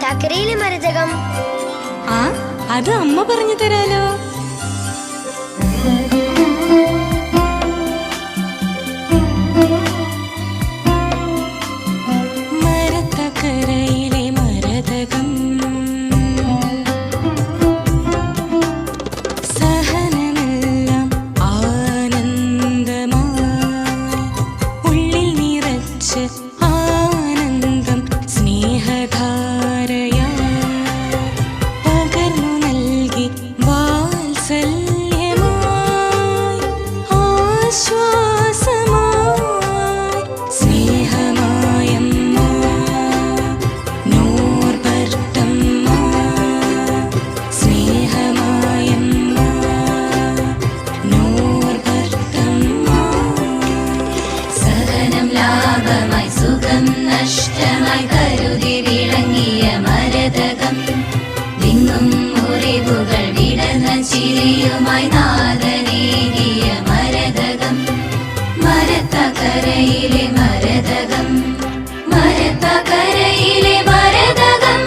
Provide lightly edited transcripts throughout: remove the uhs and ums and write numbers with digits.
മരത്താക്കരയിലെ മരതകം. ആ, അത് അമ്മ പറഞ്ഞു തരാലോ. മരത്തക്കരയിലെ മരതകം സഹനമെല്ലാം ആനന്ദമായി ഉള്ളിൽ നിറച്ച് ആനന്ദം സ്നേഹധാരയാ പകർന്നു നൽകി വാത്സല്യമായി ആശ്വാസമായി സ്നേഹമായമ്മ നോർബർട്ടമ്മ സ്നേഹമായമ്മ നോർബർട്ടമ്മ. സഹനം ലാഭമായി സുഖം നഷ്ടമായി കരുതി വിളങ്ങിയ മരതകം വിങ്ങും മുറിവുകൾ വിടർന്ന ചിരിയുമായി നാദനേകിയ മരതകം. മരത്തക്കരയിലെ മരതകം, മരത്തക്കരയിലെ മരതകം.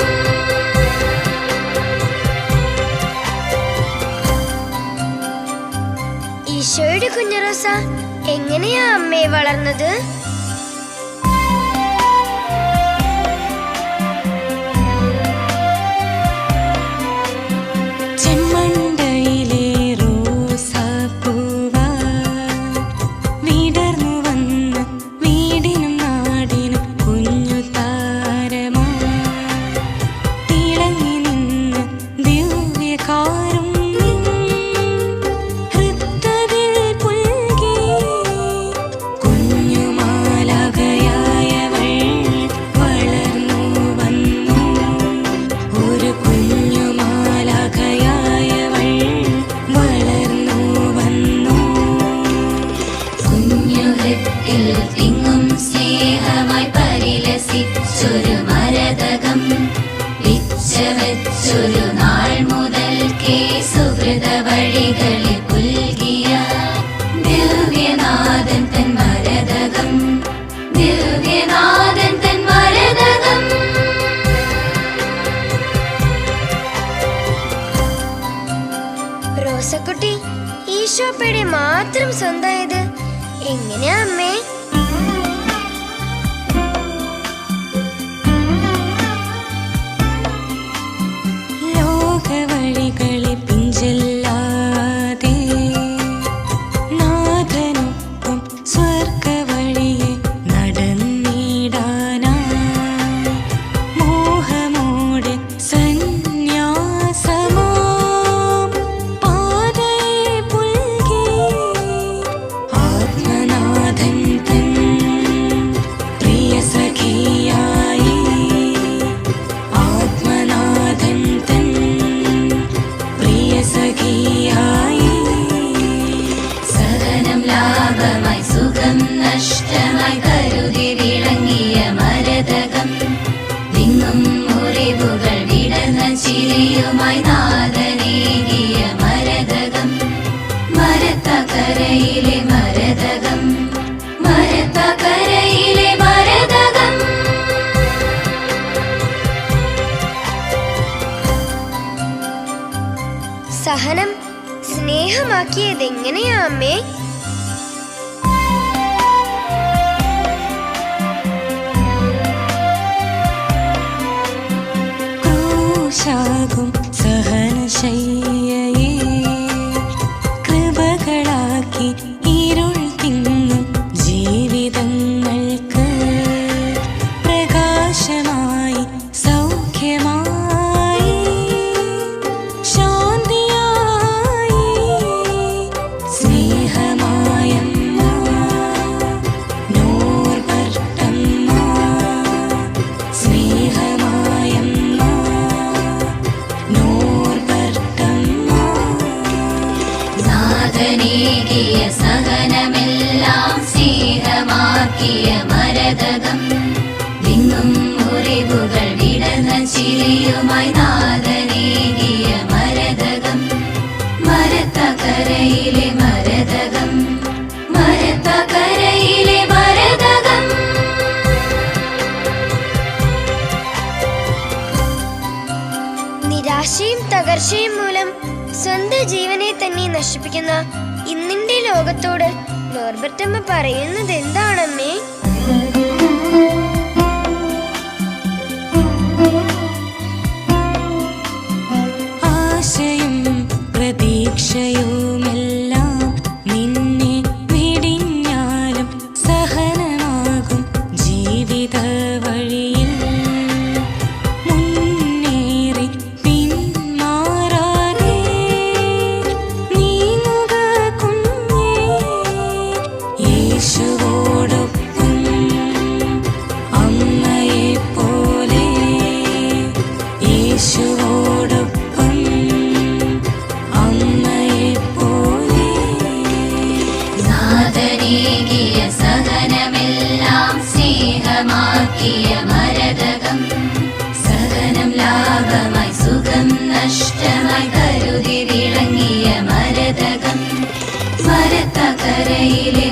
ഈശോയുടെ കുഞ്ഞറോസ എങ്ങനെയാ അമ്മേ വളർന്നത്? ചെമ്മണ്ടയിലെ റോസാപ്പൂവാ വിടർന്നു വന്ന് വീടിനും നാടിനും കുഞ്ഞു താരമാ തിളങ്ങി നിന്ന് ദിവ്യകാരുണ്യം ഹൃദയത്തിൽ പുൽകി കുഞ്ഞുമാലാഖയായവൾ വളർന്നു വന്നു. ഒരു കുഞ്ഞുമാലാഖയായവൾ വളർന്നു വന്നു. കുഞ്ഞുഹൃത്തിൽ തിങ്ങും സ്നേഹമായി പരിലസിച്ചൊരു മരതകം പിച്ചവച്ചൊരു നാൾ മുതൽക്കേ സുഹൃത വഴികളിൽ പുൽകിയ ദിവ്യനാഥൻ തൻ മരതകം, ദിവ്യനാഥൻ തൻ മരതകം. റോസക്കുട്ടി ഈശോപ്പയുടെ മാത്രം സ്വന്തമായത് എങ്ങനെയാ അമ്മേ? ലോകവഴികളെ പിഞ്ചെല്ലാതെ നാഥനൊപ്പം സ്വർഗവഴിയെ നടന്നിടാനായി മോഹമോടെ സന്യാസമാം പാതയെ പുൽകി ആത്മനാഥൻ തൻ പ്രിയ സഖിയായി ആത്മനാഥൻ തൻ പ്രിയ സഖിയായി. സഹനം ലാഭമായി സുഖം നഷ്ടമായി കരുതി വിളങ്ങിയ മരതകം വിങ്ങും മുറിവുകൾ വിടർന്ന ചിരിയുമായി നാദനേകിയ മരതകം. മരത്തക്കരയിലെ മരതകം, മരത്തക്കരയിലെ മരതകം. സഹനം സ്നേഹമാക്കിയത് എങ്ങനെയാ അമ്മേ? ക്രൂശാകും സഹനശയ്യയെ കൃപകളാക്കി ഇരുൾ തിങ്ങും ജീവിതങ്ങൾക്ക് പ്രകാശമായി സൗഖ്യമായി ശാന്തിയായി സ്നേഹമായമ്മ നോർബർട്ടമ്മ സ്നേഹമായമ്മ നോർബർട്ടമ്മ. നാഥനേകിയ സഹനമെല്ലാം സ്നേഹമാക്കിയ മരതകം വിങ്ങും മുറിവുകൾ വിടർന്ന ചിരിയുമായി നാഥനേകിയ മരതകം. മരത്തക്കരയിലെ മരതകം, മരത്തക്കരയിലെ മരതകം. ജീവിക്കുന്ന ഇന്നിന്റെ ലോകത്തോട് നോർബർട്ടമ്മ പറയുന്നത് എന്താണമ്മേ? ആശയും പ്രതീക്ഷയുമെല്ലാം നിന്നെ വെടിഞ്ഞാലും സഹനമാകും ജീവിത വഴിയിൽ മുന്നേറി പിന്മാറാതെ നീങ്ങുക കുഞ്ഞേ യേശുവോടൊപ്പം അമ്മയെപ്പോലെ യേശുവോടൊപ്പം അമ്മയെപ്പോലെ നാഥനേകിയ സഹനമെല്ലാം സ്നേഹമാക്കിയ മരതകം സഹനം ലാഭമായി സുഖം നഷ്ടമായി കരുതി വിളങ്ങിയ മരതകം മരത്തക്കരയിലെ